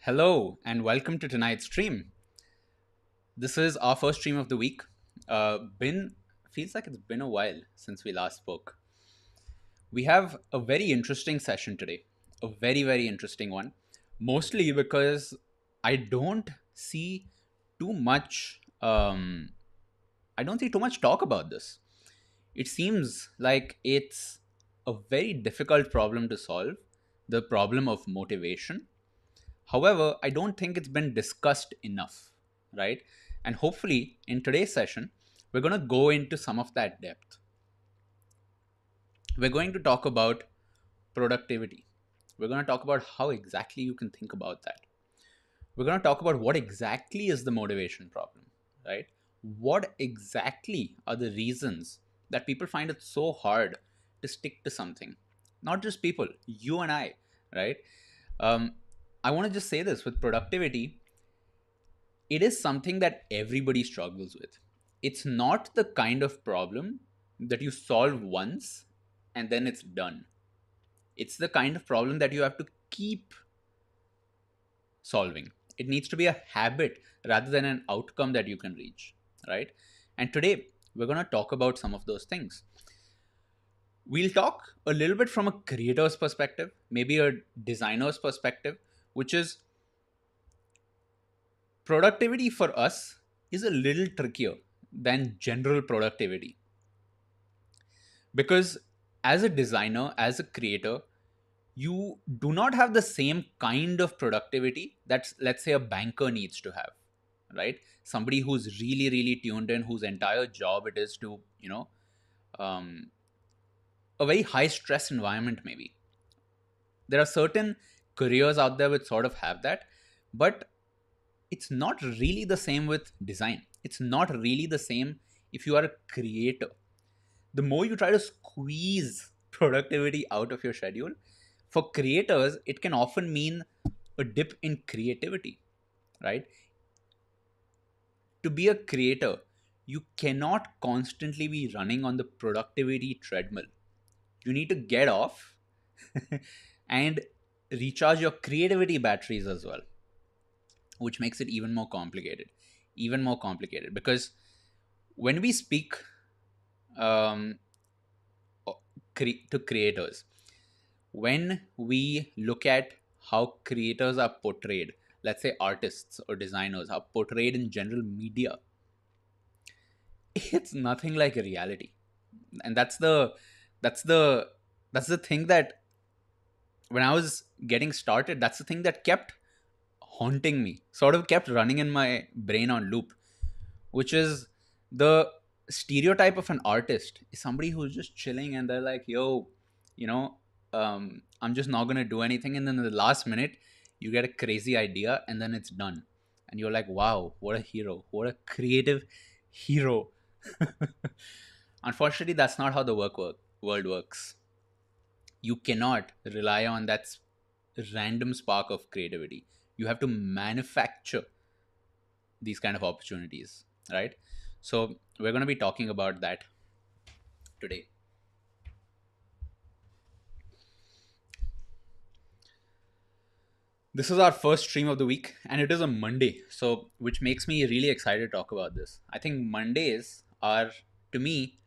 Hello, and welcome to tonight's stream. This is our first stream of the week. Been feels like it's been a while since we last spoke. We have a very interesting session today, a very interesting one. Mostly because I don't see too much. I don't see too much talk about this. It seems like it's a very difficult problem to solve. The problem of motivation. However, I don't think it's been discussed enough, right? And hopefully, in today's session, we're going to go into some of that depth. We're going to talk about productivity. We're going to talk about how exactly you can think about that. We're going to talk about what exactly is the motivation problem, right? What exactly are the reasons that people find it so hard to stick to something? Not just people, you and I, right? I want to just say this with productivity, it is something that everybody struggles with. It's not the kind of problem that you solve once and then it's done. It's the kind of problem that you have to keep solving. It needs to be a habit rather than an outcome that you can reach, right? And today, we're going to talk about some of those things. We'll talk a little bit from a creator's perspective, maybe a designer's perspective, which is productivity for us is a little trickier than general productivity. Because as a designer, as a creator, you do not have the same kind of productivity that, let's say, a banker needs to have, right? Somebody who's really tuned in, whose entire job it is to, a very high stress environment, maybe. There are certain careers out there which sort of have that, but it's not really the same with design. It's not really the same if you are a creator. The more you try to squeeze productivity out of your schedule, For creators, it can often mean a dip in creativity, right? To be a creator, you cannot constantly be running on the productivity treadmill. You need to get off and recharge your creativity batteries as well, which makes it even more complicated. Even more complicated because when we speak um, to creators, when we look at how creators are portrayed, let's say artists or designers are portrayed in general media, it's nothing like a reality. And that's the that's the thing that when I was getting started, that's the thing that kept haunting me, sort of kept running in my brain on loop, which is the stereotype of an artist is somebody who's just chilling and they're like, yo, you know, I'm just not going to do anything. And then in the last minute, you get a crazy idea and then it's done. And you're like, wow, what a hero, what a creative hero. Unfortunately, that's not how the world works. You cannot rely on that random spark of creativity. You have to manufacture these kind of opportunities, right? So we're going to be talking about that today. This is our first stream of the week and it is a Monday, so which makes me really excited to talk about this. I think Mondays are, to me,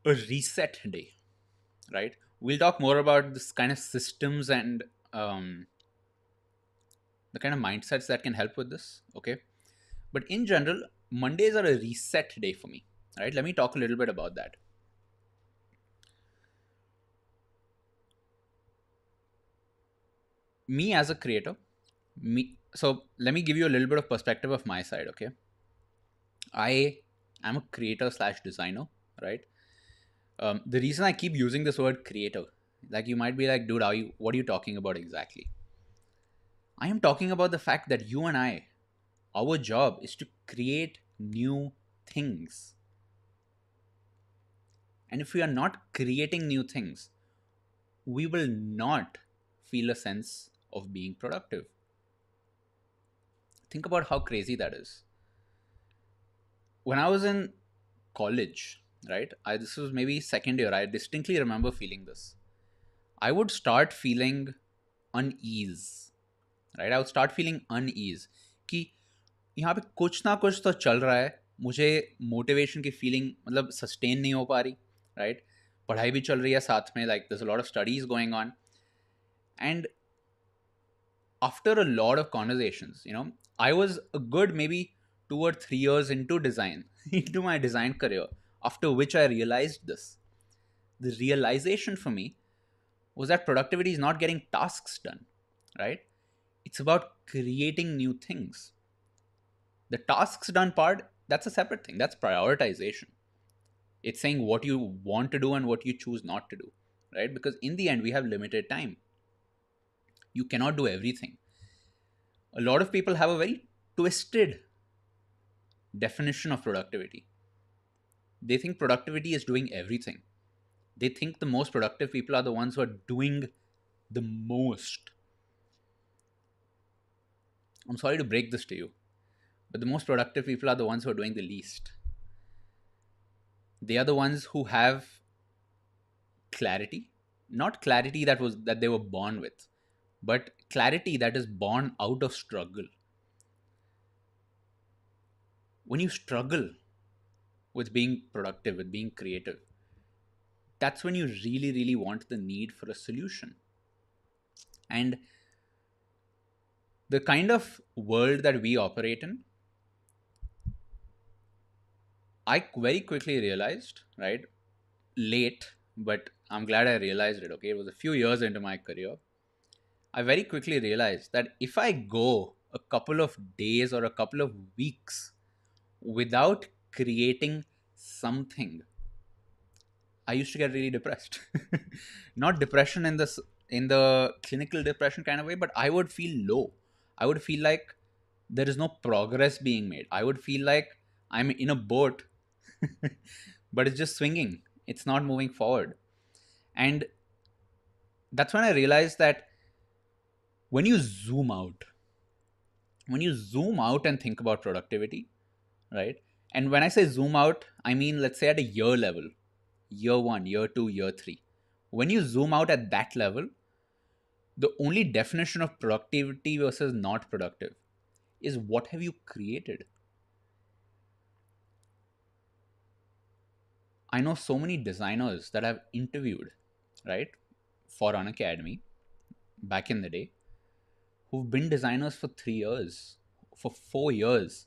a reset day, right? We'll talk more about this kind of systems and um, the kind of mindsets that can help with this, okay? But in general, Mondays are a reset day for me, right? Let me talk a little bit about that. Me as a creator, so let me give you a little bit of perspective of my side, okay? I am a creator slash designer, right? The reason I keep using this word creator, like you might be like, dude, what are you talking about exactly? I am talking about the fact that you and I, our job is to create new things. And if we are not creating new things, we will not feel a sense of being productive. Think about how crazy that is. When I was in college, right? This was maybe second year. I distinctly remember feeling this. I would start feeling unease, right? I would start feeling unease कि यहाँ पे कुछ ना कुछ तो चल रहा है, मुझे मोटिवेशन की फीलिंग मतलब सस्टेन नहीं हो पा रही, राइट? पढ़ाई भी चल रही है साथ में, like there's a lot of studies going on. And after a lot of conversations, I was a good maybe 2 or 3 years into design, into my design career, after which I realized this. The realization for me was that productivity is not getting tasks done, right? It's about creating new things. The tasks done part, that's a separate thing. That's prioritization. It's saying what you want to do and what you choose not to do, right? Because in the end, we have limited time. You cannot do everything. A lot of people have a very twisted definition of productivity. They think productivity is doing everything. They think the most productive people are the ones who are doing the most. I'm sorry to break this to you, but the most productive people are the ones who are doing the least. They are the ones who have clarity, not clarity that they were born with, but clarity that is born out of struggle. When you struggle with being productive, with being creative, that's when you really, really want the need for a solution. And the kind of world that we operate in, I very quickly realized, right? Late, but I'm glad I realized it, okay? It was a few years into my career. I very quickly realized that if I go a couple of days or a couple of weeks without creating something, I used to get really depressed. Not depression in the clinical depression kind of way, but I would feel low. I would feel like there is no progress being made. I would feel like I'm in a boat, but it's just swinging. It's not moving forward. And That's when I realized that when you zoom out, when you zoom out and think about productivity, right? And when I say zoom out, I mean, let's say at a year level, year one, year two, year three. When you zoom out at that level, the only definition of productivity versus not productive is what have you created. I know so many designers that I've interviewed, right, for an academy back in the day, who've been designers for 3 years, for 4 years,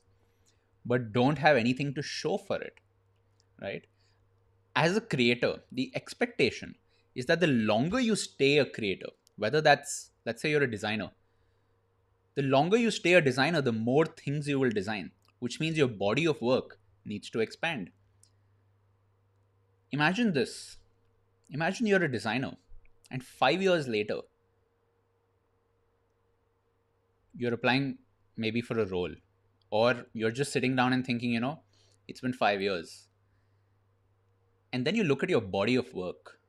but don't have anything to show for it, right? As a creator, the expectation is that the longer you stay a creator, whether that's, let's say you're a designer, the longer you stay a designer, the more things you will design, which means your body of work needs to expand. Imagine this. Imagine you're a designer, and 5 years later, you're applying maybe for a role, or you're just sitting down and thinking, it's been 5 years. And then you look at your body of work.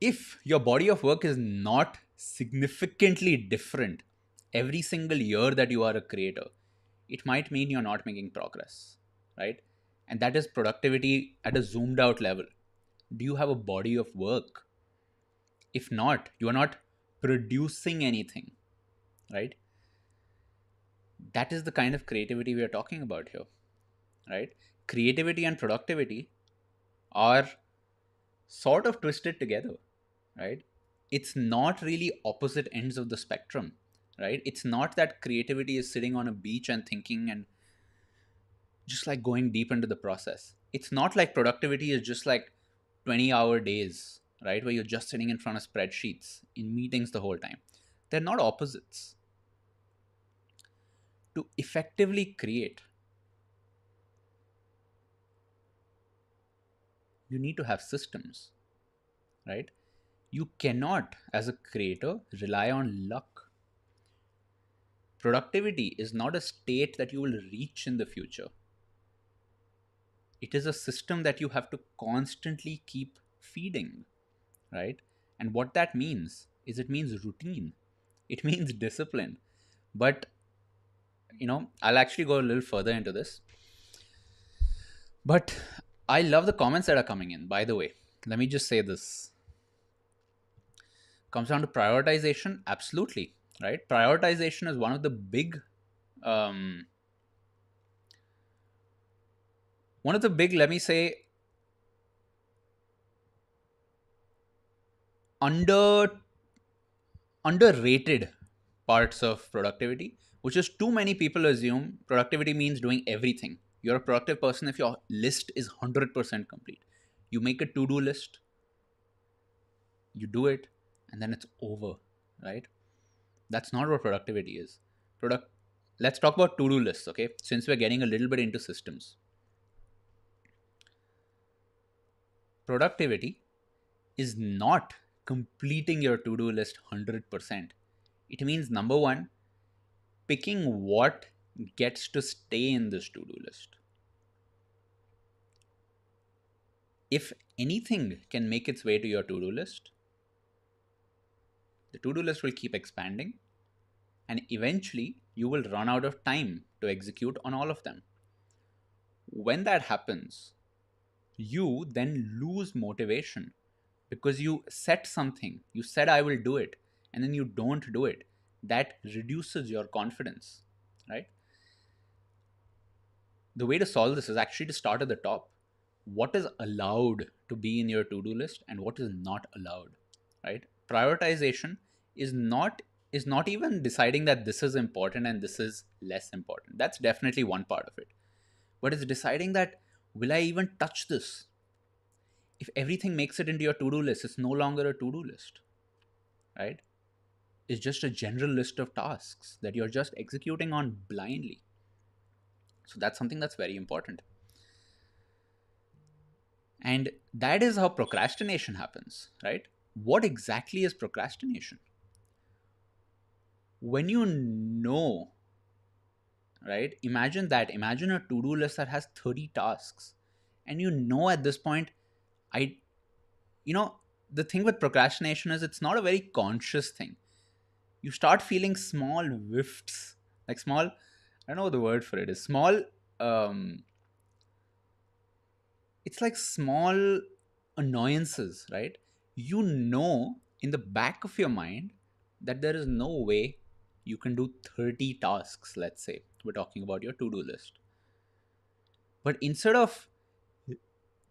If your body of work is not significantly different every single year that you are a creator, it might mean you're not making progress, right? And that is productivity at a zoomed out level. Do you have a body of work? If not, you are not producing anything, right? That is the kind of creativity we are talking about here, right? Creativity and productivity are sort of twisted together, right? It's not really opposite ends of the spectrum, right? It's not that creativity is sitting on a beach and thinking and just like going deep into the process. It's not like productivity is just like 20-hour days, right? Where you're just sitting in front of spreadsheets in meetings the whole time. They're not opposites. To effectively create, you need to have systems, right? You cannot, as a creator, rely on luck. Productivity is not a state that you will reach in the future. It is a system that you have to constantly keep feeding, right? And what that means is it means routine, it means discipline. But, I'll actually go a little further into this. But I love the comments that are coming in, by the way. Let me just say this. Comes down to prioritization, absolutely, right? Prioritization is one of the big um, let me say, under underrated parts of productivity, which is too many people assume productivity means doing everything. You're a productive person if your list is 100% complete. You make a to-do list, you do it, and then it's over, right? That's not what productivity is. Product Let's talk about to-do lists, okay? Since we're getting a little bit into systems. Productivity is not completing your to-do list 100%. It means, number one, picking what gets to stay in this to-do list. If anything can make its way to your to-do list, the to-do list will keep expanding, and eventually you will run out of time to execute on all of them. When that happens, you then lose motivation because you set something, you said I will do it, and then you don't do it. That reduces your confidence, right? The way to solve this is actually to start at the top. What is allowed to be in your to-do list and what is not allowed, right? Prioritization is not even deciding that this is important and this is less important. That's definitely one part of it. But it's deciding that, will I even touch this? If everything makes it into your to-do list, it's no longer a to-do list, right? It's just a general list of tasks that you're just executing on blindly. So that's something that's very important. And that is how procrastination happens, right? What exactly is procrastination? When you know, right? Imagine a to do list that has 30 tasks. And at this point, I, the thing with procrastination is it's not a very conscious thing. You start feeling small whiffs, like small, I don't know what the word for it is. Small, um, it's like small annoyances, right? You know in the back of your mind that there is no way you can do 30 tasks, let's say. We're talking about your to do list. But instead of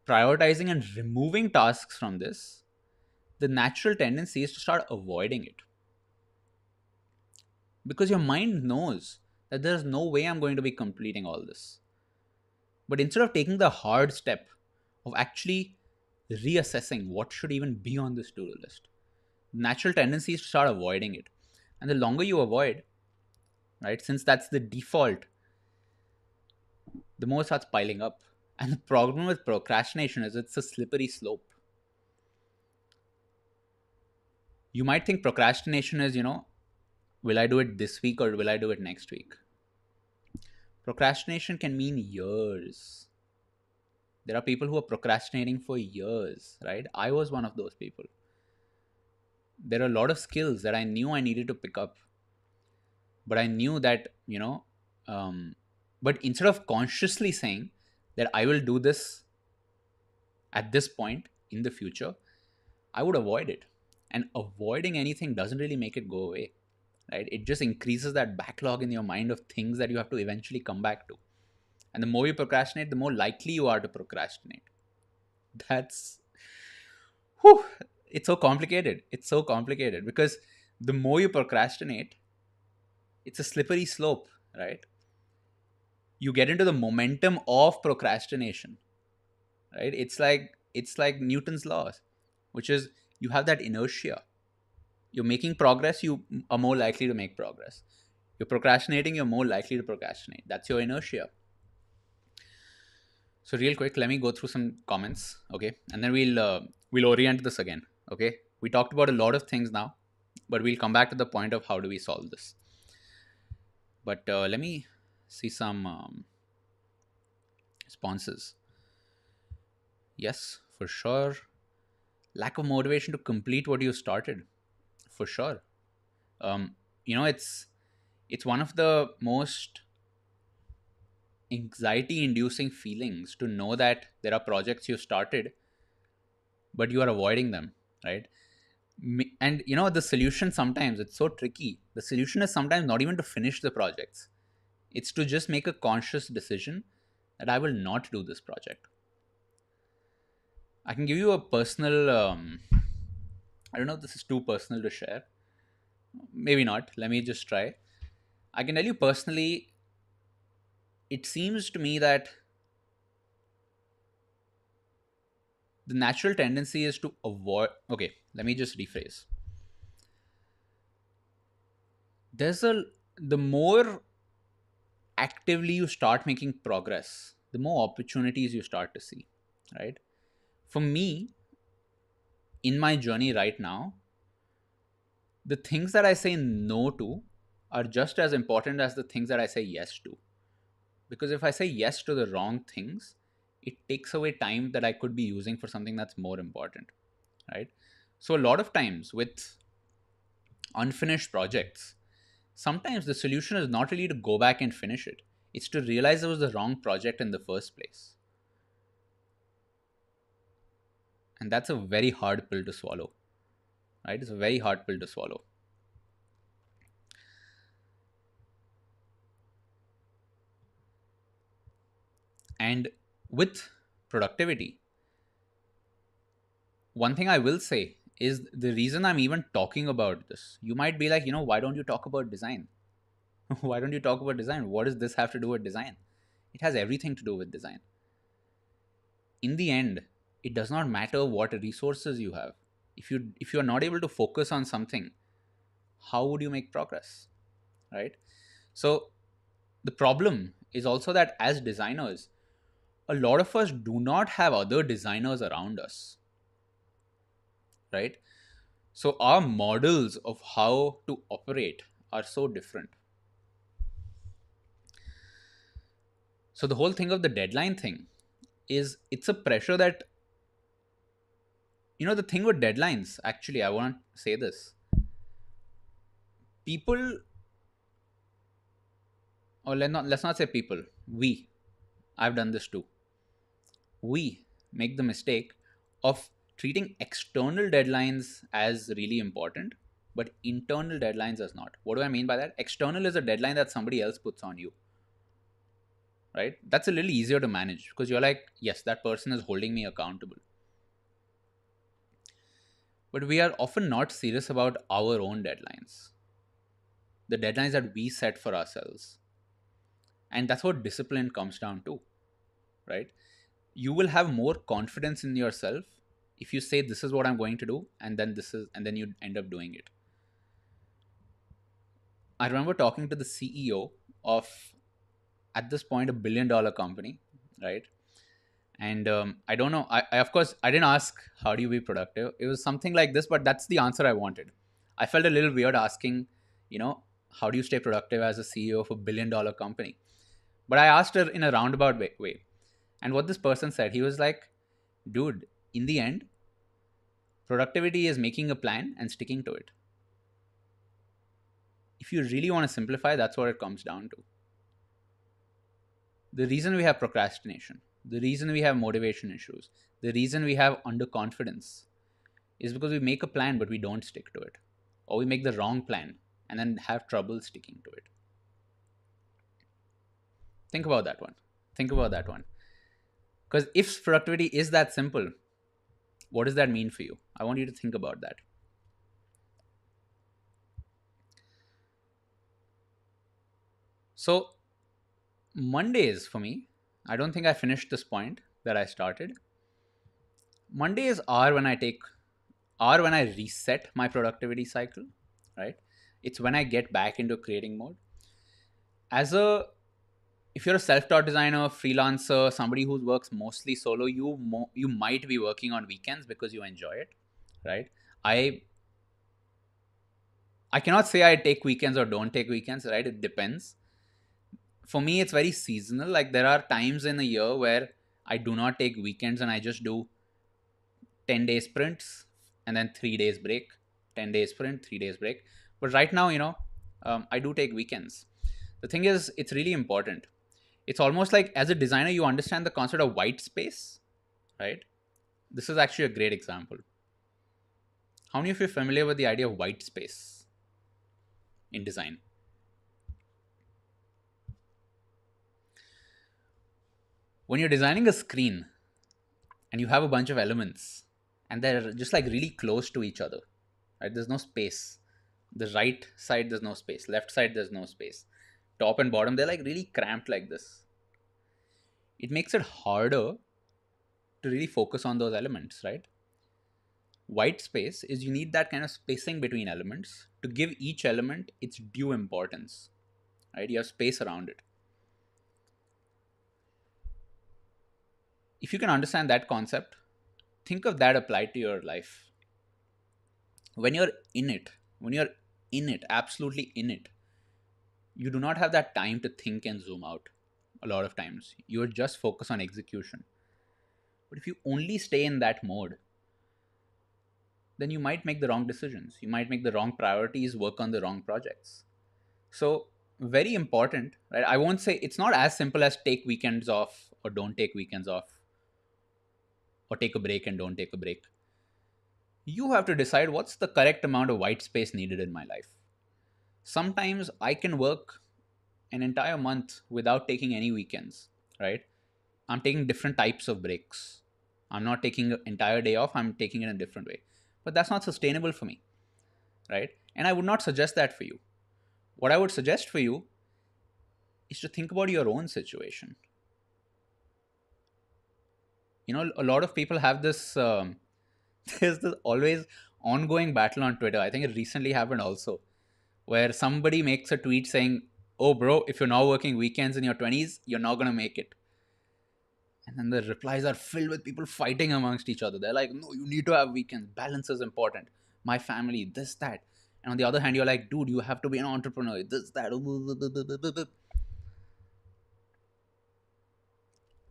prioritizing and removing tasks from this, the natural tendency is to start avoiding it because your mind knows that there's no way I'm going to be completing all this. But instead of taking the hard step of actually reassessing what should even be on this to do list, natural tendency is to start avoiding it. And the longer you avoid, right, since that's the default, the more it starts piling up. And the problem with procrastination is it's a slippery slope. You might think procrastination is, will I do it this week or will I do it next week? Procrastination can mean years. There are people who are procrastinating for years, right? I was one of those people. There are a lot of skills that I knew I needed to pick up, but I knew that, but instead of consciously saying that I will do this at this point in the future, I would avoid it. And avoiding anything doesn't really make it go away, right? It just increases that backlog in your mind of things that you have to eventually come back to. And the more you procrastinate, the more likely you are to procrastinate. That's, whew, it's so complicated. It's so complicated because the more you procrastinate, it's a slippery slope, right? You get into the momentum of procrastination, right? It's like Newton's laws, which is you have that inertia. You're making progress, you are more likely to make progress. You're procrastinating, you're more likely to procrastinate. That's your inertia. So real quick, let me go through some comments, okay, and then we'll orient this again, okay. We talked about a lot of things now, but we'll come back to the point of how do we solve this. But let me see some responses. Yes, for sure. Lack of motivation to complete what you started, for sure. Um, it's one of the most anxiety-inducing feelings to know that there are projects you started, but you are avoiding them, right? And the solution sometimes it's so tricky. The solution is sometimes not even to finish the projects. It's to just make a conscious decision that I will not do this project. I can give you a personal I don't know if this is too personal to share. Maybe not. Let me just try. I can tell you personally, it seems to me that the natural tendency is to avoid. Okay, let me just rephrase. There's a The more actively you start making progress, the more opportunities you start to see, right? For me, in my journey right now, the things that I say no to are just as important as the things that I say yes to. Because if I say yes to the wrong things, it takes away time that I could be using for something that's more important, right? So, a lot of times with unfinished projects, sometimes the solution is not really to go back and finish it, it's to realize it was the wrong project in the first place. And that's a very hard pill to swallow, right? It's a very hard pill to swallow. And with productivity, one thing I will say is the reason I'm even talking about this. You might be like, why don't you talk about design? Why don't you talk about design? What does this have to do with design? It has everything to do with design. In the end, it does not matter what resources you have. If you are not able to focus on something, how would you make progress? Right? So the problem is also that as designers, a lot of us do not have other designers around us, right? So our models of how to operate are so different. So the whole thing of the deadline thing is it's a pressure that The thing with deadlines, actually, I want to say this. People, or let's not say people, we, I've done this too. We make the mistake of treating external deadlines as really important, but internal deadlines as not. What do I mean by that? External is a deadline that somebody else puts on you, right? That's a little easier to manage because you're like, yes, that person is holding me accountable. But we are often not serious about our own deadlines, the deadlines that we set for ourselves. And that's what discipline comes down to, right? You will have more confidence in yourself if you say this is what I'm going to do, and then you end up doing it. I remember talking to the CEO of, at this point, $1 billion company, right? And I don't know. I of course I didn't ask how do you be productive. It was something like this, but that's the answer I wanted. I felt a little weird asking, you know, how do you stay productive as a CEO of $1 billion company? But I asked her in a roundabout way. And what this person said, he was like, dude, in the end, productivity is making a plan and sticking to it. If you really want to simplify, that's what it comes down to. The reason we have procrastination, the reason we have motivation issues, the reason we have underconfidence is because we make a plan but we don't stick to it. Or we make the wrong plan and then have trouble sticking to it. Think about that one. Think about that one. Because if productivity is that simple, what does that mean for you? I want you to think about that. So, Mondays for me, I don't think I finished this point that I started. Mondays are when I reset my productivity cycle, right? It's when I get back into creating mode. As a If you're a self-taught designer, freelancer, somebody who works mostly solo, you might be working on weekends because you enjoy it, right? I I cannot say I take weekends or don't take weekends, right? It depends. For me, it's very seasonal. Like there are times in a year where I do not take weekends and I just do 10-day sprints and then 3 days break, 10 days sprint, 3 days break. But right now, I do take weekends. The thing is, it's really important. It's almost like as a designer, you understand the concept of white space, right? This is actually a great example. How many of you are familiar with the idea of white space in design? When you're designing a screen and you have a bunch of elements and they're just like really close to each other, right? There's no space. The right side, there's no space. Left side, there's no space. Top and bottom, they're like really cramped like this. It makes it harder to really focus on those elements, right? White space is you need that kind of spacing between elements to give each element its due importance, right? You have space around it. If you can understand that concept, think of that applied to your life. When you're in it, when you're in it, absolutely in it, you do not have that time to think and zoom out. A lot of times you're just focused on execution. But if you only stay in that mode, then you might make the wrong decisions. You might make the wrong priorities, work on the wrong projects. So, very important, right? I won't say it's not as simple as take weekends off or don't take weekends off or take a break and don't take a break. You have to decide what's the correct amount of white space needed in my life. Sometimes I can work an entire month without taking any weekends, right? I'm taking different types of breaks. I'm not taking an entire day off, I'm taking it in a different way. But that's not sustainable for me, right? And I would not suggest that for you. What I would suggest for you is to think about your own situation. A lot of people have this, there's this always ongoing battle on Twitter. I think it recently happened also, where somebody makes a tweet saying, oh, bro, if you're not working weekends in your 20s, you're not going to make it. And then the replies are filled with people fighting amongst each other. They're like, no, you need to have weekends. Balance is important. My family, this, that. And on the other hand, you're like, dude, you have to be an entrepreneur. This, that.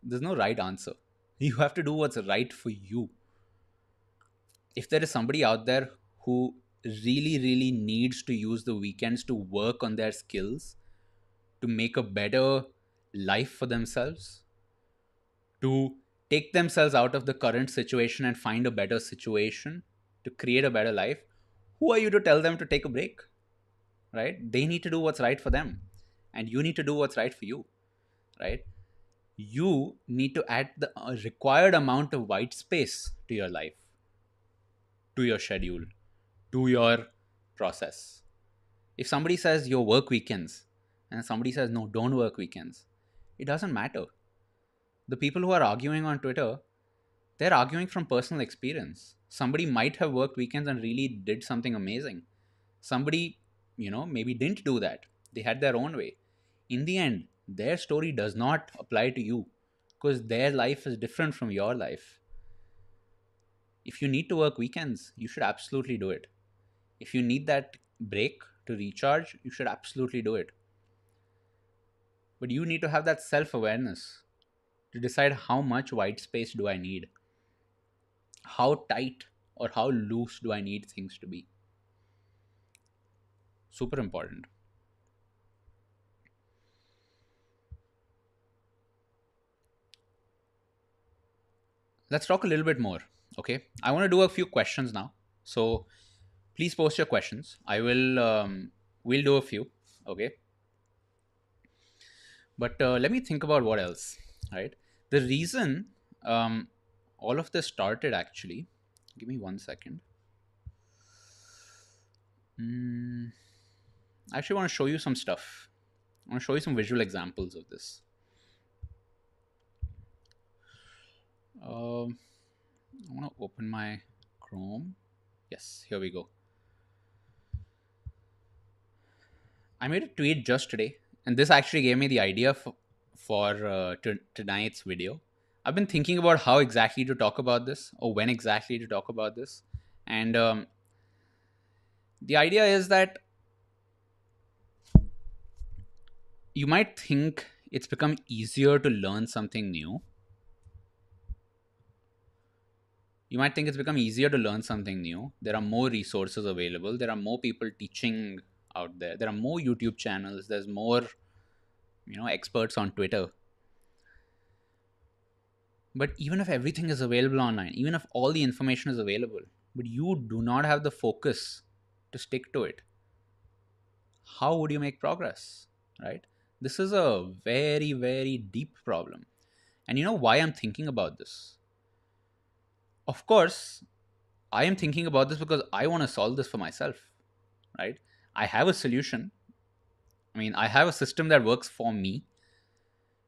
There's no right answer. You have to do what's right for you. if there is somebody out there who really, really needs to use the weekends to work on their skills, to make a better life for themselves, to take themselves out of the current situation and find a better situation, to create a better life, who are you to tell them to take a break? Right? They need to do what's right for them, and you need to do what's right for you, right? You need to add the required amount of white space to your life, to your schedule, to your process. If somebody says you work weekends and somebody says no, don't work weekends, it doesn't matter. The people who are arguing on Twitter, they're arguing from personal experience. Somebody might have worked weekends and really did something amazing. Somebody, maybe didn't do that. They had their own way. In the end, their story does not apply to you because their life is different from your life. If you need to work weekends, you should absolutely do it. If you need that break to recharge, you should absolutely do it. But you need to have that self awareness to decide how much white space do I need? How tight or how loose do I need things to be? Super important. Let's talk a little bit more. Okay. I want to do a few questions now. So please post your questions. We'll do a few. Okay. But let me think about what else. Right. The reason all of this started actually, give me 1 second. I actually want to show you some stuff. I want to show you some visual examples of this. I want to open my Chrome. Yes, here we go. I made a tweet just today, and this actually gave me the idea for tonight's video. I've been thinking about how exactly to talk about this, or when exactly to talk about this, and the idea is that you might think it's become easier to learn something new. You might think it's become easier to learn something new. There are more resources available. There are more people teaching out there. There are more YouTube channels. There's more, experts on Twitter. But even if everything is available online, even if all the information is available, but you do not have the focus to stick to it, how would you make progress? Right? This is a very, very deep problem. And you know why I'm thinking about this? Of course, I am thinking about this because I want to solve this for myself, right? I have a solution. I mean, I have a system that works for me.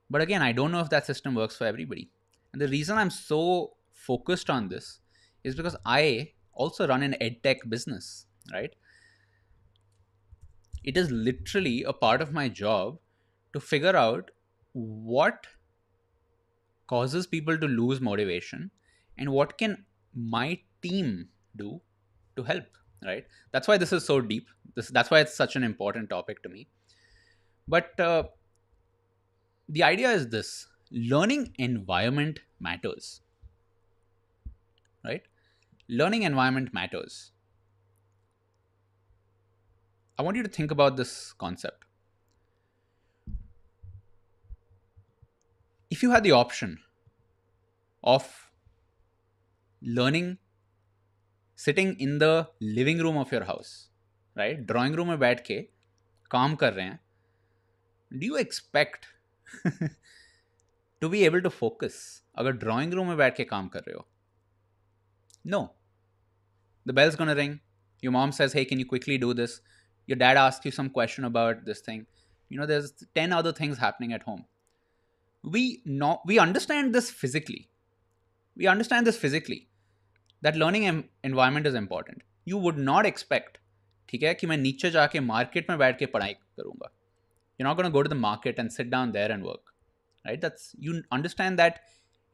But again, I don't know if that system works for everybody. And the reason I'm so focused on this is because I also run an edtech business, right? It is literally a part of my job to figure out what causes people to lose motivation and what can my team do to help, right? That's why this is so deep. That's why it's such an important topic to me. But the idea is this: learning environment matters, right? Learning environment matters. I want you to think about this concept. If you had the option of learning sitting in the living room of your house, right? Drawing room में बैठ के काम कर रहे हैं, do you expect to be able to focus अगर drawing room में बैठ के काम कर रहे हो? No. The bell's gonna ring. Your mom says, hey, can you quickly do this? Your dad asks you some question about this thing. There's 10 other things happening at home. We understand this physically. We understand this physically. That learning environment is important. You would not expect, ठीक है, कि मैं नीचे जाके market में बैठ के पढ़ाई करूंगा. You're not going to go to the market and sit down there and work, right? You understand that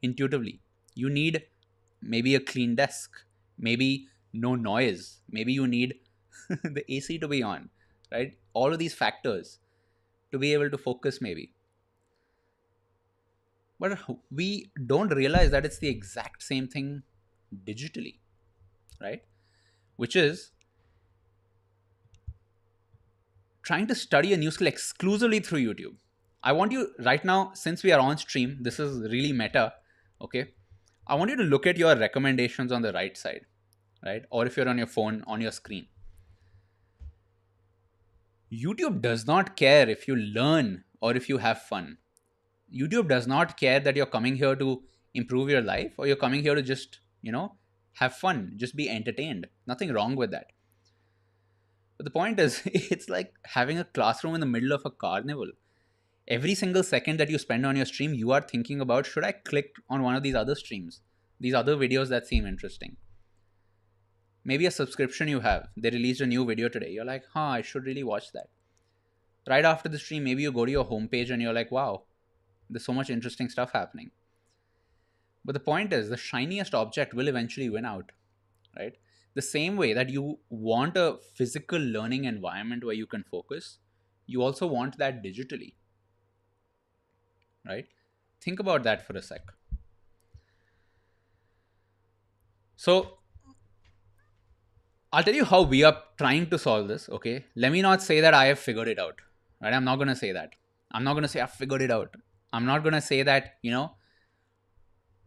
intuitively. You need maybe a clean desk, maybe no noise, maybe you need the AC to be on, right? All of these factors to be able to focus, maybe. But we don't realize that it's the exact same thing digitally, right? Which is trying to study a new skill exclusively through YouTube. I want you right now, since we are on stream, this is really meta, okay? I want you to look at your recommendations on the right side, right? Or if you're on your phone, on your screen. YouTube does not care if you learn or if you have fun. YouTube does not care that you're coming here to improve your life or you're coming here to just, have fun, just be entertained. Nothing wrong with that. But the point is, it's like having a classroom in the middle of a carnival. Every single second that you spend on your stream, you are thinking about, should I click on one of these other streams, these other videos that seem interesting? Maybe a subscription you have, they released a new video today. You're like, I should really watch that. Right after the stream, maybe you go to your homepage and you're like, wow, there's so much interesting stuff happening. But the point is, the shiniest object will eventually win out, right? The same way that you want a physical learning environment where you can focus, you also want that digitally, right? Think about that for a sec. So, I'll tell you how we are trying to solve this, okay? Let me not say that I have figured it out, right? I'm not going to say that. I'm not going to say I've figured it out. I'm not going to say that,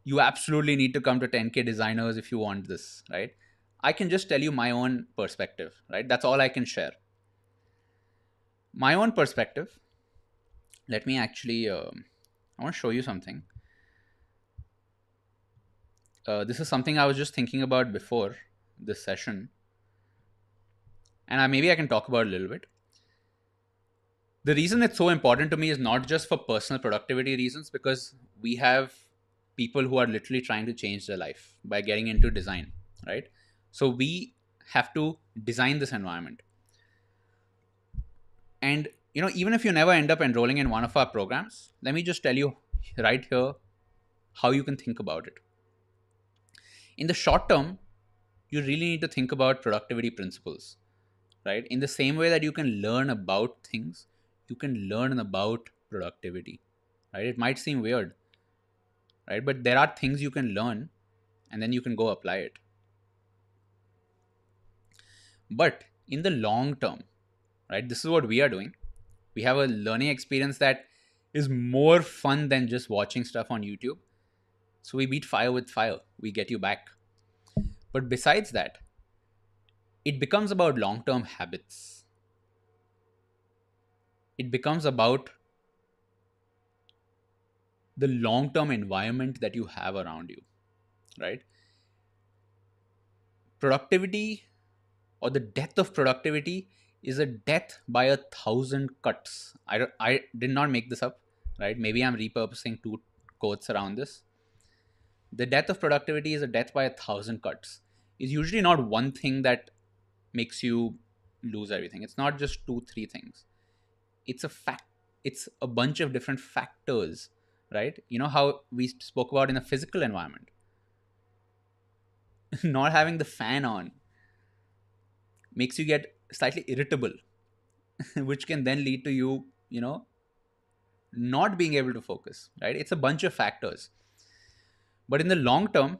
you absolutely need to come to 10K designers if you want this, right? I can just tell you my own perspective, right? That's all I can share. My own perspective. Let me actually, I want to show you something. This is something I was just thinking about before this session. And maybe I can talk about it a little bit. The reason it's so important to me is not just for personal productivity reasons, because we have people who are literally trying to change their life by getting into design, right? So we have to design this environment. And, even if you never end up enrolling in one of our programs, let me just tell you right here how you can think about it. In the short term, you really need to think about productivity principles, right? In the same way that you can learn about things, you can learn about productivity, right? It might seem weird, right? But there are things you can learn and then you can go apply it. But in the long term, right, this is what we are doing. We have a learning experience that is more fun than just watching stuff on YouTube. So we beat fire with fire. We get you back. But besides that, it becomes about long term habits. It becomes about the long term environment that you have around you, right? Productivity, or the death of productivity, is a death by 1,000 cuts. I did not make this up, right? Maybe I'm repurposing two quotes around this. The death of productivity is a death by 1,000 cuts. It's usually not one thing that makes you lose everything. It's not just two, three things. It's a fact. It's a bunch of different factors, right? You know how we spoke about in the physical environment. Not having the fan on makes you get slightly irritable, which can then lead to you, not being able to focus, right? It's a bunch of factors. But in the long term,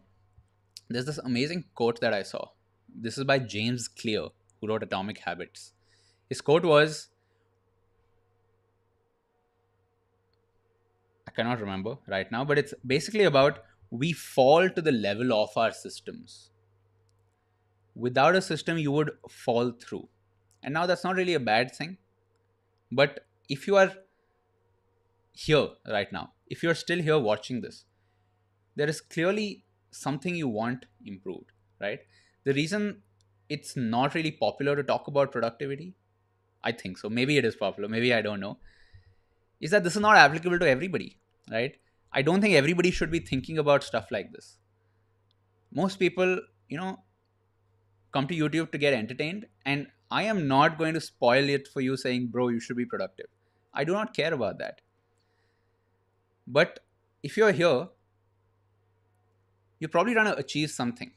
there's this amazing quote that I saw. This is by James Clear, who wrote Atomic Habits. His quote was, I cannot remember right now, but it's basically about, we fall to the level of our systems. Without a system, you would fall through. And now that's not really a bad thing. But if you are here right now, if you're still here watching this, there is clearly something you want improved, right? The reason it's not really popular to talk about productivity, I think so, maybe it is popular, maybe I don't know, is that this is not applicable to everybody, right? I don't think everybody should be thinking about stuff like this. Most people, come to YouTube to get entertained, and I am not going to spoil it for you saying, bro, you should be productive. I do not care about that. But if you're here, you're probably trying to achieve something,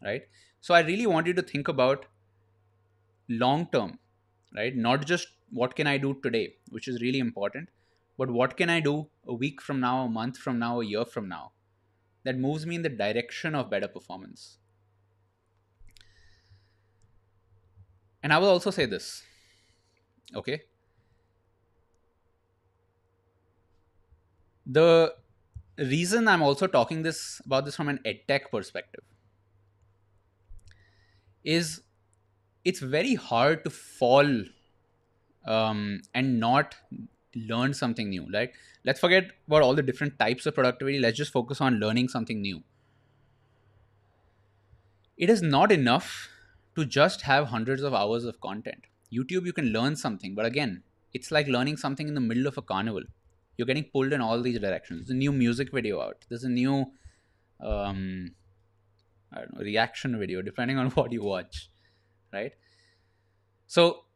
right? So I really want you to think about long term, right? Not just what can I do today, which is really important, but what can I do a week from now, a month from now, a year from now, that moves me in the direction of better performance. And I will also say this, okay? The reason I'm also talking this about this from an edtech perspective is it's very hard to fall and not learn something new. Like, let's forget about all the different types of productivity. Let's just focus on learning something new. It is not enough to just have hundreds of hours of content. YouTube, you can learn something, but again, it's like learning something in the middle of a carnival. You're getting pulled in all these directions. There's a new music video out. There's a new, um, I don't know, reaction video, depending on what you watch, right? So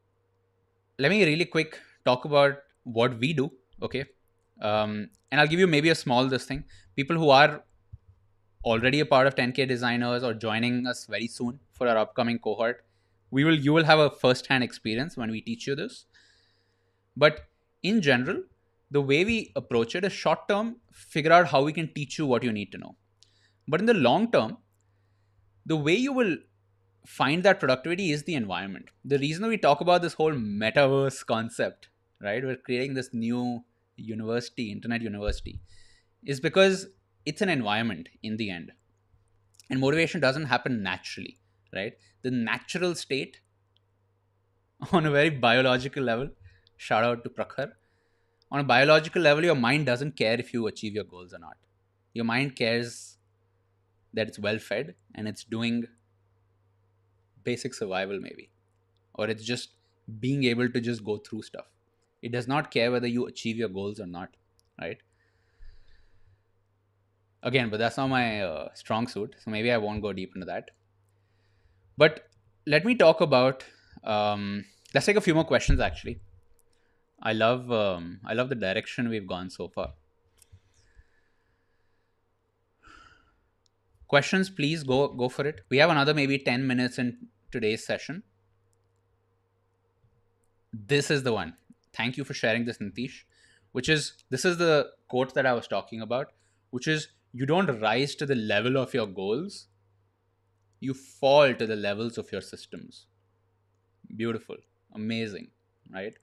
let me really quick talk about what we do, okay? And I'll give you maybe a small this thing. People who are already a part of 10K designers or joining us very soon for our upcoming cohort, you will have a first hand experience when we teach you this. But in general, the way we approach it is short term, figure out how we can teach you what you need to know. But in the long term, the way you will find that productivity is the environment. The reason we talk about this whole metaverse concept, right? We're creating this new university, internet university, is because it's an environment in the end. And motivation doesn't happen naturally, right? The natural state on a very biological level, shout out to Prakhar, on a biological level, your mind doesn't care if you achieve your goals or not. Your mind cares that it's well fed and it's doing basic survival, maybe, or it's just being able to just go through stuff. It does not care whether you achieve your goals or not, right? Again, but that's not my strong suit, so maybe I won't go deep into that. But let me talk about. Let's take a few more questions. Actually, I love the direction we've gone so far. Questions, please go for it. We have another maybe 10 minutes in today's session. This is the one. Thank you for sharing this, Nitish. This is the quote that I was talking about, which is you don't rise to the level of your goals, you fall to the levels of your systems. Beautiful, amazing, right?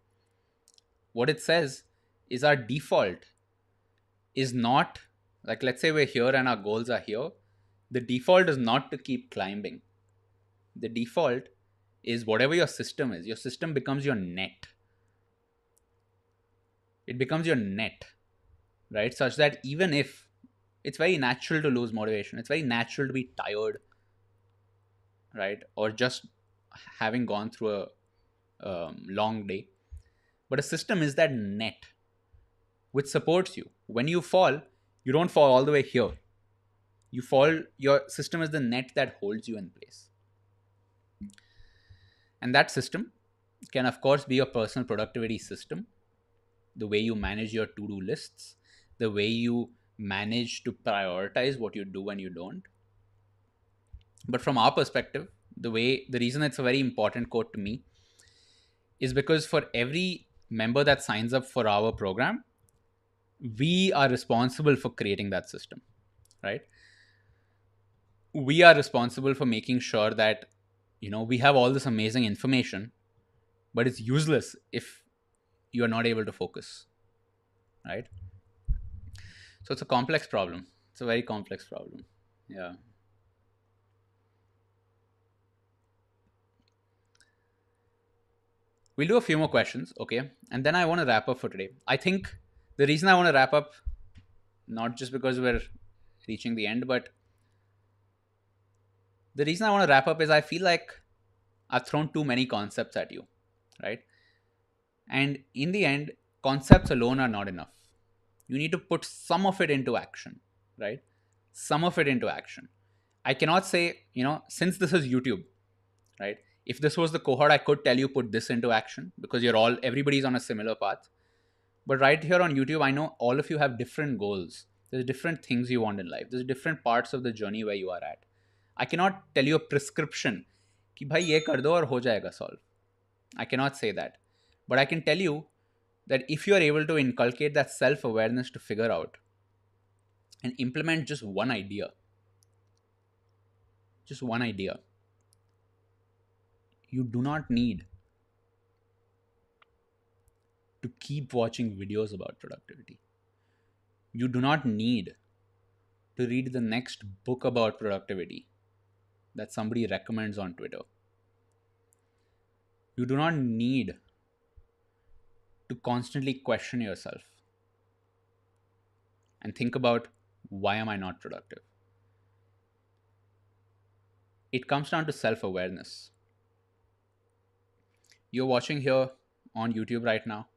What it says is our default is not like, let's say we're here and our goals are here. The default is not to keep climbing. The default is whatever your system is. Your system becomes your net. It becomes your net, right? Such that even if it's very natural to lose motivation, it's very natural to be tired, right? Or just having gone through a long day. But a system is that net which supports you. When you fall, you don't fall all the way here. You fall, your system is the net that holds you in place. And that system can, of course, be your personal productivity system, the way you manage your to do lists, the way you manage to prioritize what you do and you don't. But from our perspective, the reason it's a very important quote to me is because for every member that signs up for our program, we are responsible for creating that system, right? We are responsible for making sure that, we have all this amazing information, but it's useless if you are not able to focus, right? So it's a complex problem. It's a very complex problem. Yeah. We'll do a few more questions, okay? And then I want to wrap up for today. I think the reason I want to wrap up, not just because we're reaching the end, but the reason I want to wrap up is I feel like I've thrown too many concepts at you, right? And in the end, concepts alone are not enough. You need to put some of it into action, right? Some of it into action. I cannot say, since this is YouTube, right? If this was the cohort, I could tell you put this into action because everybody's on a similar path. But right here on YouTube, I know all of you have different goals. There's different things you want in life. There's different parts of the journey where you are at. I cannot tell you a prescription कि भाई ये कर दो और हो जाएगा solve. I cannot say that. But I can tell you that if you are able to inculcate that self-awareness to figure out and implement just one idea, You do not need to keep watching videos about productivity. You do not need to read the next book about productivity that somebody recommends on Twitter. You do not need to constantly question yourself and think about, why am I not productive? It comes down to self awareness. You're watching here on YouTube right now.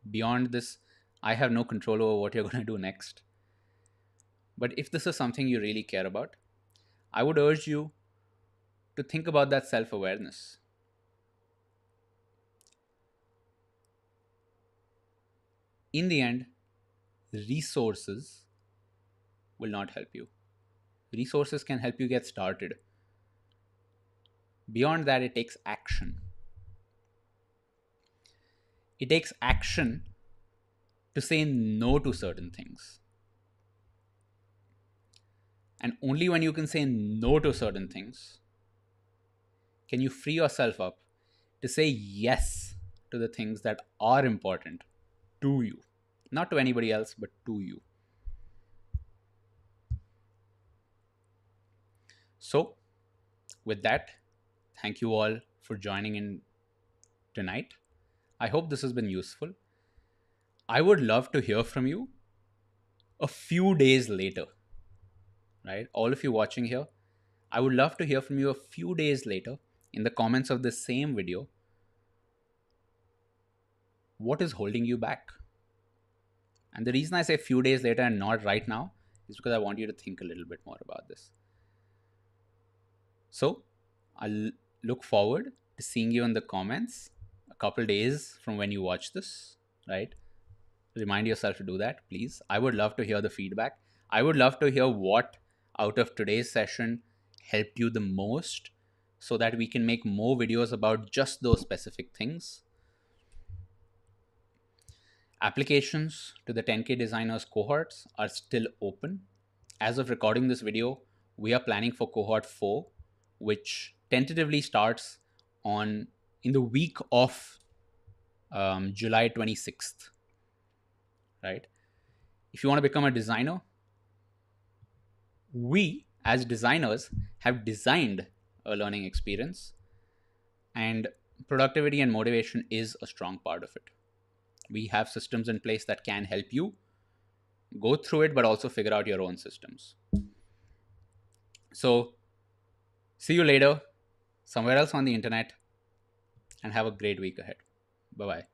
Beyond this, I have no control over what you're going to do next. But if this is something you really care about, I would urge you to think about that self awareness. In the end, resources will not help you. Resources can help you get started. Beyond that, it takes action. It takes action to say no to certain things. And only when you can say no to certain things can you free yourself up to say yes to the things that are important to you. Not to anybody else, but to you. So, with that, thank you all for joining in tonight. I hope this has been useful. I would love to hear from you a few days later, right? All of you watching here, I would love to hear from you a few days later in the comments of the same video. What is holding you back? And the reason I say a few days later and not right now is because I want you to think a little bit more about this. So I'll look forward to seeing you in the comments a couple days from when you watch this, right? Remind yourself to do that, please. I would love to hear the feedback. I would love to hear what out of today's session helped you the most so that we can make more videos about just those specific things. Applications to the 10K designers cohorts are still open. As of recording this video, we are planning for cohort 4, which tentatively starts on in the week of July 26th, right? If you want to become a designer, we as designers have designed a learning experience, and productivity and motivation is a strong part of it. We have systems in place that can help you go through it, but also figure out your own systems. So, see you later somewhere else on the internet, and have a great week ahead. Bye bye.